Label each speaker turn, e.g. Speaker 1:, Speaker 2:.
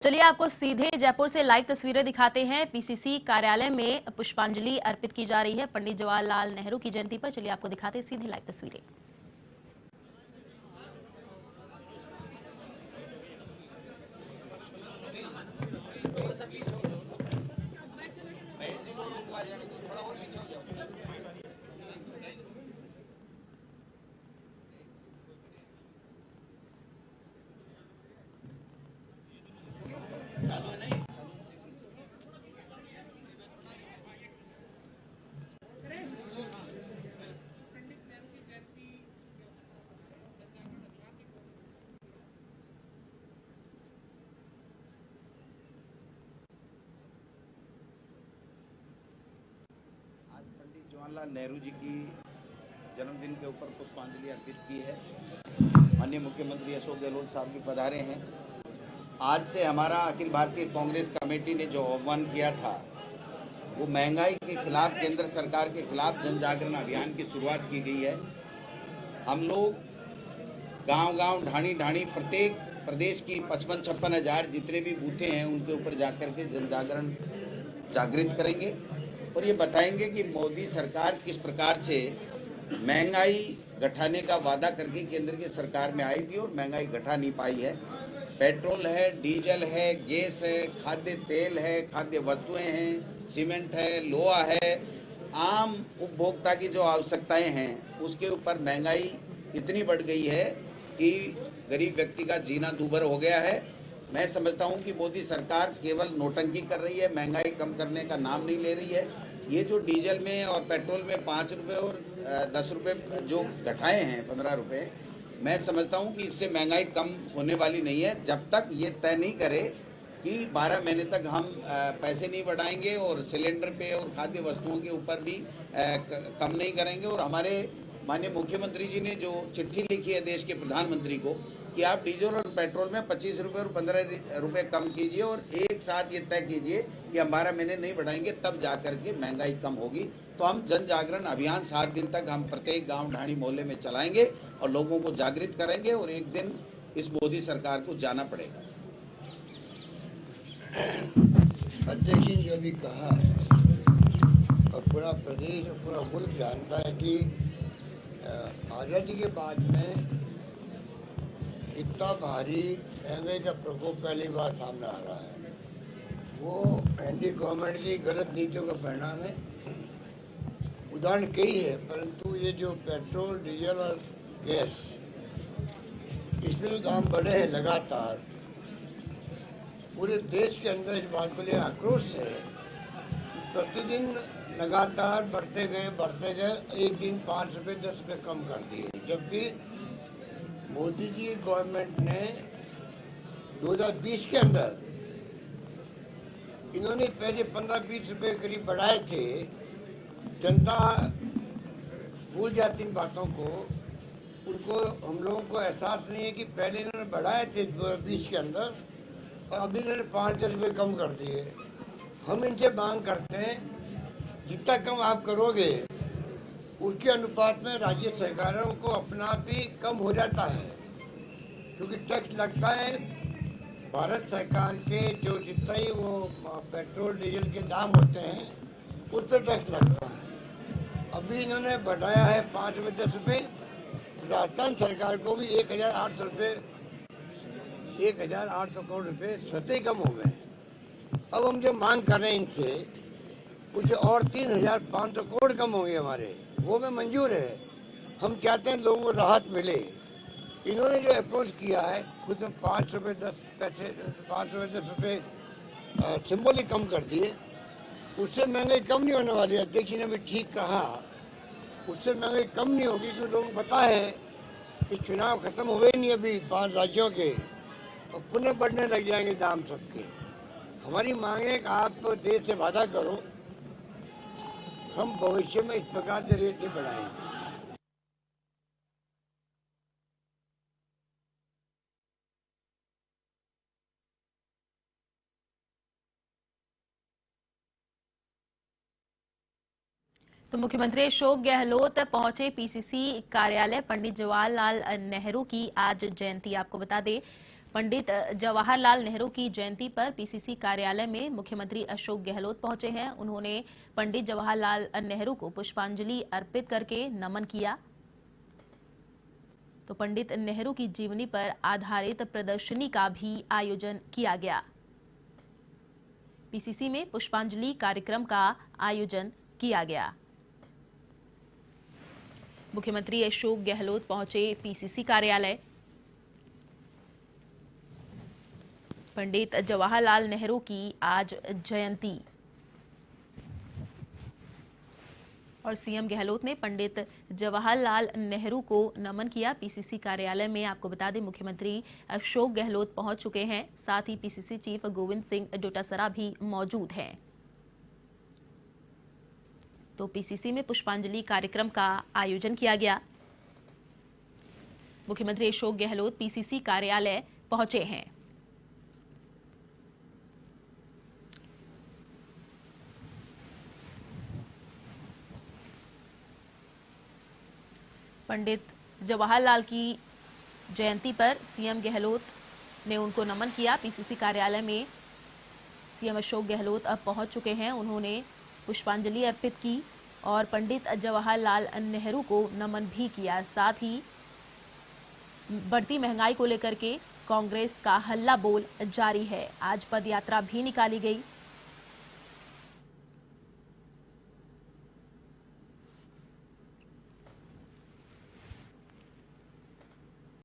Speaker 1: चलिए आपको सीधे जयपुर से लाइव तस्वीरें दिखाते हैं। पीसीसी कार्यालय में पुष्पांजलि अर्पित की जा रही है पंडित जवाहरलाल नेहरू की जयंती पर। चलिए आपको दिखाते हैं सीधे लाइव तस्वीरें।
Speaker 2: जवाहरलाल नेहरू जी की जन्मदिन के ऊपर पुष्पांजलि अर्पित की है। माननीय मुख्यमंत्री अशोक गहलोत साहब भी पधारे हैं। आज से हमारा अखिल भारतीय कांग्रेस कमेटी ने जो आह्वान किया था वो महंगाई के खिलाफ, केंद्र सरकार के खिलाफ जन जागरण अभियान की शुरुआत की गई है। हम लोग गांव-गांव, ढाणी-ढाणी प्रत्येक प्रदेश की 55-56 हज़ार जितने भी बूथे हैं उनके ऊपर जाकर के जन जागरण जागृत करेंगे और ये बताएंगे कि मोदी सरकार किस प्रकार से महंगाई घटाने का वादा करके केंद्र की सरकार में आई थी और महंगाई घटा नहीं पाई है। पेट्रोल है, डीजल है, गैस है, खाद्य तेल है, खाद्य वस्तुएं हैं, सीमेंट है, लोहा है, आम उपभोक्ता की जो आवश्यकताएं हैं उसके ऊपर महंगाई इतनी बढ़ गई है कि गरीब व्यक्ति का जीना दूभर हो गया है। मैं समझता हूं कि मोदी सरकार केवल नोटंकी कर रही है, महंगाई कम करने का नाम नहीं ले रही है। ये जो डीजल में और पेट्रोल में 5 रुपये और 10 रुपये जो घटाए हैं, 15 रुपये, मैं समझता हूं कि इससे महंगाई कम होने वाली नहीं है जब तक ये तय नहीं करे कि 12 महीने तक हम पैसे नहीं बढ़ाएंगे और सिलेंडर पे और खाद्य वस्तुओं के ऊपर भी कम नहीं करेंगे। और हमारे माननीय मुख्यमंत्री जी ने जो चिट्ठी लिखी है देश के प्रधानमंत्री को कि आप डीजल और पेट्रोल में 25 रुपये और 15 रुपये कम कीजिए और एक साथ ये तय कीजिए कि हम 12 महीने नहीं बढ़ाएंगे, तब जाकर के महंगाई कम होगी। तो हम जन जागरण अभियान 7 दिन तक हम प्रत्येक गांव, ढाणी, मोहल्ले में चलाएंगे और लोगों को जागृत करेंगे और एक दिन इस मोदी सरकार को जाना पड़ेगा।
Speaker 3: अध्यक्ष जी ने जो भी कहा है और पूरा प्रदेश और पूरा मुल्क जानता है कि आज़ादी के बाद में इतना भारी महंगाई का प्रकोप पहली बार सामने आ रहा है। वो एनडीए गवर्नमेंट की गलत नीतियों का परिणाम है। उदाहरण कई है, परंतु ये जो पेट्रोल, डीजल और गैस, इसमें जो दाम बढ़े हैं लगातार, पूरे देश के अंदर इस बात को लिए आक्रोश है। प्रतिदिन लगातार बढ़ते गए, एक दिन 5 रुपये 10 रुपये कम कर दिए, जबकि मोदी जी गवर्नमेंट ने 2020 के अंदर इन्होंने पहले 15-20 रुपये करीब बढ़ाए थे। जनता भूल जाती इन बातों को, उनको, हम लोगों को एहसास नहीं है कि पहले इन्होंने बढ़ाए थे 2020 के अंदर और अभी इन्होंने 5-10 रुपये कम कर दिए। हम इनसे मांग करते हैं जितना कम आप करोगे उसके अनुपात में राज्य सरकारों को अपना भी कम हो जाता है, क्योंकि टैक्स लगता है। भारत सरकार के जो जितना ही वो पेट्रोल डीजल के दाम होते हैं उस पर टैक्स लगता है। अभी इन्होंने बढ़ाया है 5 रुपये 10 रुपये। राजस्थान सरकार को भी 1,800 रुपये, 1,800 करोड़ रुपये स्वतः ही कम हो गए। अब हम जो मांग कर रहे हैं इनसे, कुछ और 3,500 करोड़ कम होंगे हमारे, वो में मंजूर है। हम चाहते हैं लोगों को राहत मिले। इन्होंने जो अप्रोच किया है, खुद में 5 रुपये 10 पैसे, 5 रुपये 10 रुपये सिंबल कम कर दिए, उससे महंगाई कम नहीं होने वाली है। अध्यक्ष ने भी ठीक कहा, उससे महंगाई कम नहीं होगी, क्योंकि लोगों को पता है कि चुनाव खत्म हुए नहीं अभी 5 राज्यों के, और पुनः बढ़ने लग जाएंगे दाम सबके। हमारी मांग है कि आप देश से वादा करो, हम भविष्य में इस प्रकार से रेट नहीं बढ़ाएंगे।
Speaker 1: तो मुख्यमंत्री अशोक गहलोत पहुंचे पीसीसी कार्यालय। पंडित जवाहरलाल नेहरू की आज जयंती, आपको बता दें पंडित जवाहरलाल नेहरू की जयंती पर पीसीसी कार्यालय में मुख्यमंत्री अशोक गहलोत पहुंचे हैं। उन्होंने पंडित जवाहरलाल नेहरू को पुष्पांजलि अर्पित करके नमन किया। तो पंडित नेहरू की जीवनी पर आधारित प्रदर्शनी का भी आयोजन किया गया। पीसीसी में पुष्पांजलि कार्यक्रम का आयोजन किया गया। मुख्यमंत्री अशोक गहलोत पहुंचे पीसीसी कार्यालय। पंडित जवाहरलाल नेहरू की आज जयंती और सीएम गहलोत ने पंडित जवाहरलाल नेहरू को नमन किया। पीसीसी कार्यालय में आपको बता दें मुख्यमंत्री अशोक गहलोत पहुंच चुके हैं। साथ ही पीसीसी चीफ गोविंद सिंह डोटासरा भी मौजूद हैं। तो पीसीसी में पुष्पांजलि कार्यक्रम का आयोजन किया गया। मुख्यमंत्री अशोक गहलोत पीसीसी कार्यालय पहुंचे हैं। पंडित जवाहरलाल की जयंती पर सीएम गहलोत ने उनको नमन किया। पीसीसी कार्यालय में सीएम अशोक गहलोत अब पहुंच चुके हैं। उन्होंने पुष्पांजलि अर्पित की और पंडित जवाहरलाल नेहरू को नमन भी किया। साथ ही बढ़ती महंगाई को लेकर के कांग्रेस का हल्ला बोल जारी है। आज पदयात्रा भी निकाली गई।